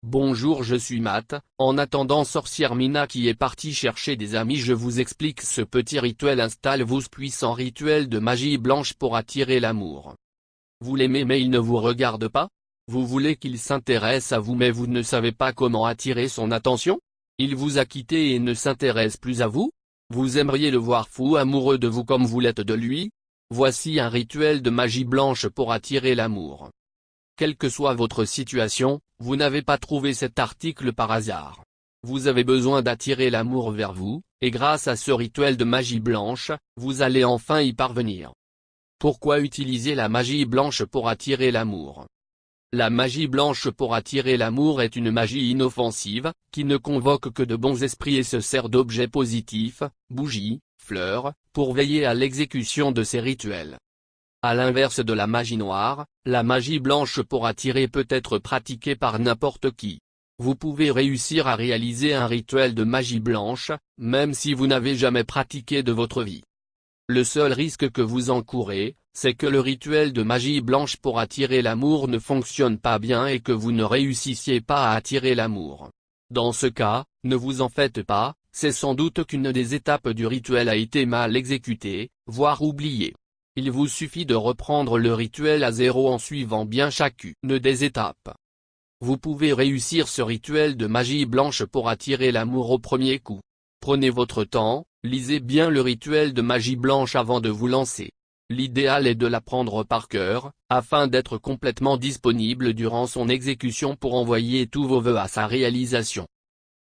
Bonjour, je suis Matt. En attendant sorcière Mina qui est partie chercher des amis, je vous explique ce petit rituel. Installe-vous ce puissant rituel de magie blanche pour attirer l'amour. Vous l'aimez mais il ne vous regarde pas? Vous voulez qu'il s'intéresse à vous mais vous ne savez pas comment attirer son attention? Il vous a quitté et ne s'intéresse plus à vous? Vous aimeriez le voir fou amoureux de vous comme vous l'êtes de lui? Voici un rituel de magie blanche pour attirer l'amour. Quelle que soit votre situation, vous n'avez pas trouvé cet article par hasard. Vous avez besoin d'attirer l'amour vers vous, et grâce à ce rituel de magie blanche, vous allez enfin y parvenir. Pourquoi utiliser la magie blanche pour attirer l'amour? La magie blanche pour attirer l'amour est une magie inoffensive, qui ne convoque que de bons esprits et se sert d'objets positifs, bougies, fleurs, pour veiller à l'exécution de ces rituels. À l'inverse de la magie noire, la magie blanche pour attirer peut être pratiquée par n'importe qui. Vous pouvez réussir à réaliser un rituel de magie blanche, même si vous n'avez jamais pratiqué de votre vie. Le seul risque que vous encourez, c'est que le rituel de magie blanche pour attirer l'amour ne fonctionne pas bien et que vous ne réussissiez pas à attirer l'amour. Dans ce cas, ne vous en faites pas, c'est sans doute qu'une des étapes du rituel a été mal exécutée, voire oubliée. Il vous suffit de reprendre le rituel à zéro en suivant bien chacune des étapes. Vous pouvez réussir ce rituel de magie blanche pour attirer l'amour au premier coup. Prenez votre temps, lisez bien le rituel de magie blanche avant de vous lancer. L'idéal est de l'apprendre par cœur, afin d'être complètement disponible durant son exécution pour envoyer tous vos vœux à sa réalisation.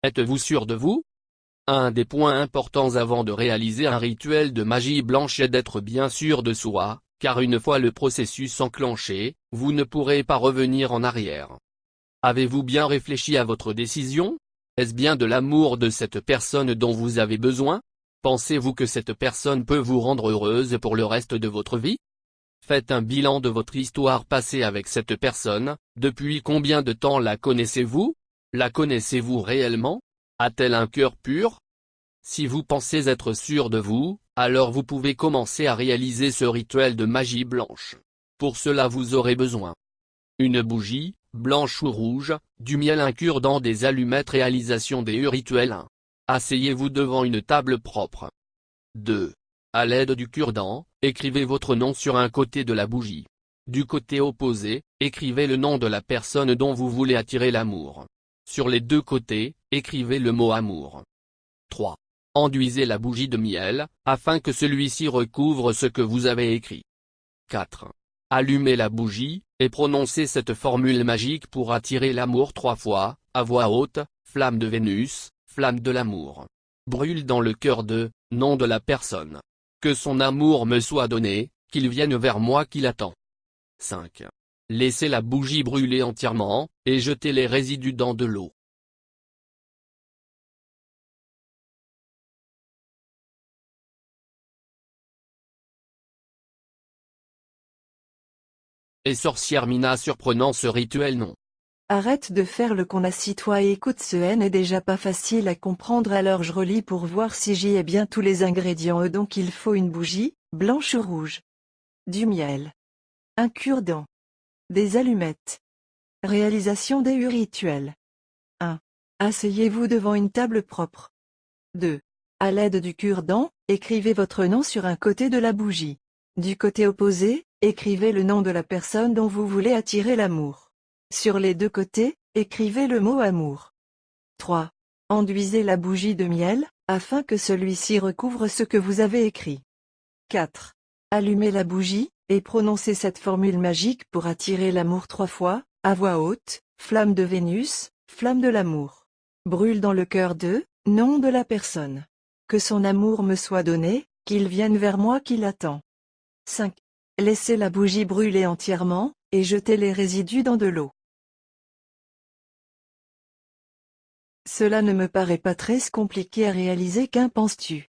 Êtes-vous sûr de vous? Un des points importants avant de réaliser un rituel de magie blanche est d'être bien sûr de soi, car une fois le processus enclenché, vous ne pourrez pas revenir en arrière. Avez-vous bien réfléchi à votre décision? Est-ce bien de l'amour de cette personne dont vous avez besoin? Pensez-vous que cette personne peut vous rendre heureuse pour le reste de votre vie? Faites un bilan de votre histoire passée avec cette personne. Depuis combien de temps la connaissez-vous? La connaissez-vous réellement? A-t-elle un cœur pur? Si vous pensez être sûr de vous, alors vous pouvez commencer à réaliser ce rituel de magie blanche. Pour cela vous aurez besoin une bougie, blanche ou rouge, du miel, un cure-dent, des allumettes. Réalisation des rituels 1. Asseyez-vous devant une table propre. 2. À l'aide du cure-dent, écrivez votre nom sur un côté de la bougie. Du côté opposé, écrivez le nom de la personne dont vous voulez attirer l'amour. Sur les deux côtés, écrivez le mot amour. 3. Enduisez la bougie de miel, afin que celui-ci recouvre ce que vous avez écrit. 4. Allumez la bougie, et prononcez cette formule magique pour attirer l'amour 3 fois, à voix haute: flamme de Vénus, flamme de l'amour. Brûle dans le cœur de, nom de la personne. Que son amour me soit donné, qu'il vienne vers moi qui l'attend. 5. Laissez la bougie brûler entièrement, et jetez les résidus dans de l'eau. Et sorcière Mina surprenant ce rituel non. Arrête de faire le con, assis-toi et écoute, ce n'est déjà pas facile à comprendre, alors je relis pour voir si j'y ai bien tous les ingrédients. Donc il faut une bougie, blanche ou rouge. Du miel. Un cure-dent. Des allumettes. Réalisation des rituels. 1. Asseyez-vous devant une table propre. 2. À l'aide du cure-dent, écrivez votre nom sur un côté de la bougie. Du côté opposé, écrivez le nom de la personne dont vous voulez attirer l'amour. Sur les deux côtés, écrivez le mot amour. 3. Enduisez la bougie de miel, afin que celui-ci recouvre ce que vous avez écrit. 4. Allumez la bougie, et prononcez cette formule magique pour attirer l'amour 3 fois, à voix haute: flamme de Vénus, flamme de l'amour. Brûle dans le cœur de, nom de la personne. Que son amour me soit donné, qu'il vienne vers moi qui l'attend. 5. Laissez la bougie brûler entièrement, et jetez les résidus dans de l'eau. Cela ne me paraît pas très compliqué à réaliser, qu'en penses-tu?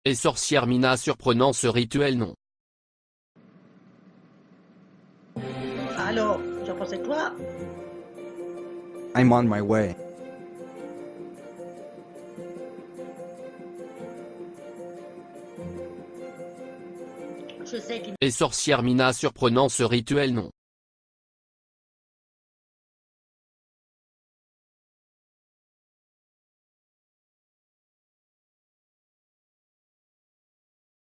Et sorcière Mina surprenant ce rituel non. Alors, j'en pensais quoi? I'm on my way. Je je sais qu'il... Et sorcière Mina surprenant ce rituel non.